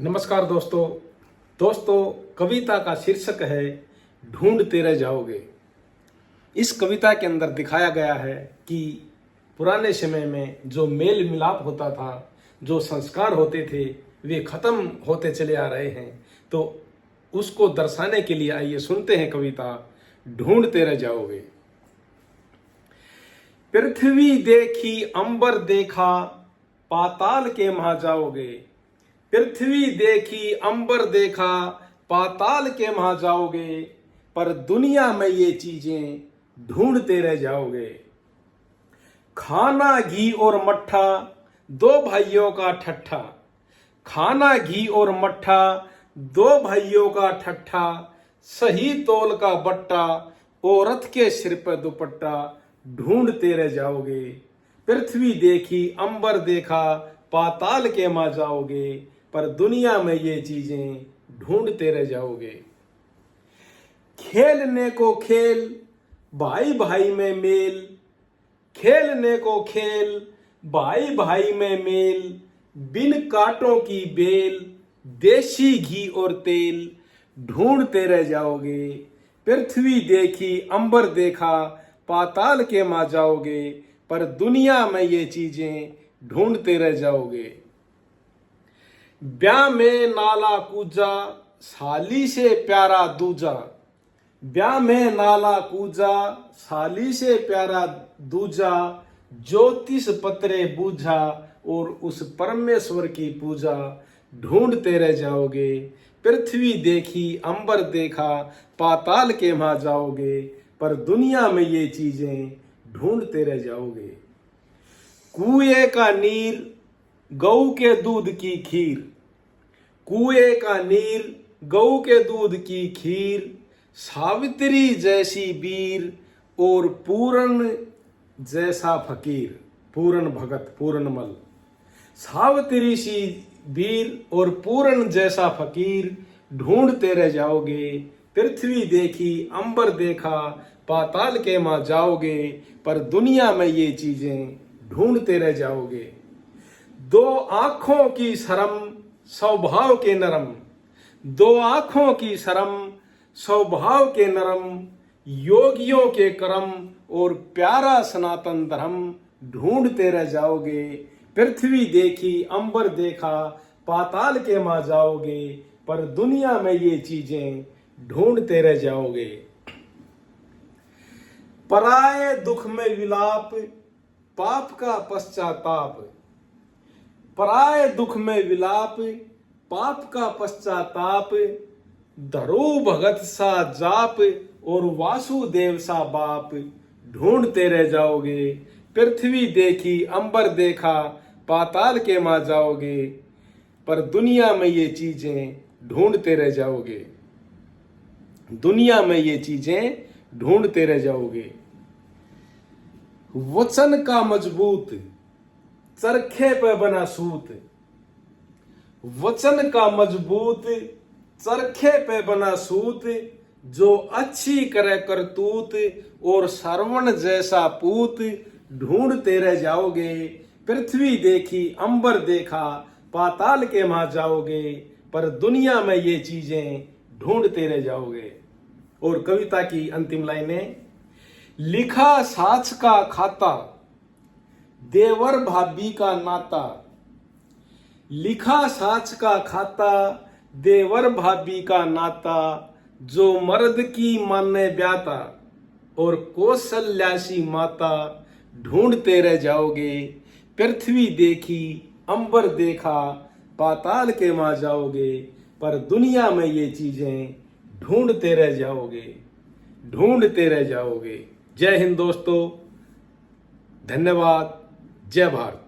नमस्कार दोस्तों कविता का शीर्षक है ढूंढते रह जाओगे। इस कविता के अंदर दिखाया गया है कि पुराने समय में जो मेल मिलाप होता था, जो संस्कार होते थे, वे खत्म होते चले आ रहे हैं। तो उसको दर्शाने के लिए आइए सुनते हैं कविता ढूंढते रह जाओगे। पृथ्वी देखी अंबर देखा, पाताल के वहां जाओगे। पृथ्वी देखी अंबर देखा, पाताल के वहां जाओगे। पर दुनिया में ये चीजें ढूंढते रह जाओगे। खाना घी और मट्ठा, दो भाइयों का ठट्ठा। खाना घी और मट्ठा, दो भाइयों का ठट्ठा। सही तौल का बट्टा, औरत के सिर पर दुपट्टा। ढूंढते रह जाओगे। पृथ्वी देखी अंबर देखा, पाताल के वहां जाओगे। पर दुनिया में ये चीजें ढूंढते रह जाओगे। खेलने को खेल, भाई भाई में मेल। खेलने को खेल, भाई भाई में मेल। बिन कांटों की बेल, देसी घी और तेल। ढूंढते रह जाओगे। पृथ्वी देखी अंबर देखा, पाताल के वहां जाओगे। पर दुनिया में ये चीजें ढूंढते रह जाओगे। ब्याह में नाला कूजा, साली से प्यारा दूजा। ब्याह में नाला कूजा, साली से प्यारा दूजा। ज्योतिष पत्रे बूझा, और उस परमेश्वर की पूजा। ढूंढते रह जाओगे। पृथ्वी देखी अंबर देखा, पाताल के वहां जाओगे। पर दुनिया में ये चीजें ढूंढते रह जाओगे। कुएं का नीर, गऊ के दूध की खीर। कुएं का नीर, गऊ के दूध की खीर। सावित्री जैसी वीर, और पूरन जैसा फकीर। पूरन भगत पूरनमल। सावित्री सी वीर और पूरन जैसा फकीर। ढूंढते रह जाओगे। पृथ्वी देखी अंबर देखा, पाताल के वहां जाओगे। पर दुनिया में ये चीजें ढूंढते रह जाओगे। दो आंखों की शर्म, स्वभाव के नरम। दो आंखों की शर्म, स्वभाव के नरम। योगियों के कर्म, और प्यारा सनातन धर्म। ढूंढते रह जाओगे। पृथ्वी देखी अंबर देखा, पाताल के वहां जाओगे। पर दुनिया में ये चीजें ढूंढते रह जाओगे। पराये दुख में विलाप, पाप का पश्चाताप। पराये दुख में विलाप, पाप का पश्चाताप। धरो भगत सा जाप, और वासुदेव सा बाप। ढूंढते रह जाओगे। पृथ्वी देखी अंबर देखा, पाताल के वहां जाओगे। पर दुनिया में ये चीजें ढूंढते रह जाओगे। दुनिया में ये चीजें ढूंढते रह जाओगे। वचन का मजबूत, चरखे पे बना सूत। वचन का मजबूत, चरखे पे बना सूत। जो अच्छी करे करतूत, और श्रवण जैसा पूत। ढूंढते रह जाओगे। पृथ्वी देखी अंबर देखा, पाताल के वहां जाओगे। पर दुनिया में ये चीजें ढूंढते रह जाओगे। और कविता की अंतिम लाइनें। लिखा साच का खाता, देवर भाभी का नाता। लिखा साच का खाता, देवर भाभी का नाता। जो मर्द की माने ब्याता, और कौशल्यासी माता। ढूंढते रह जाओगे। पृथ्वी देखी अंबर देखा, पाताल के वहां जाओगे। पर दुनिया में ये चीजें ढूंढते रह जाओगे। ढूंढते रह जाओगे। जय हिंद दोस्तों, धन्यवाद। जय भारत।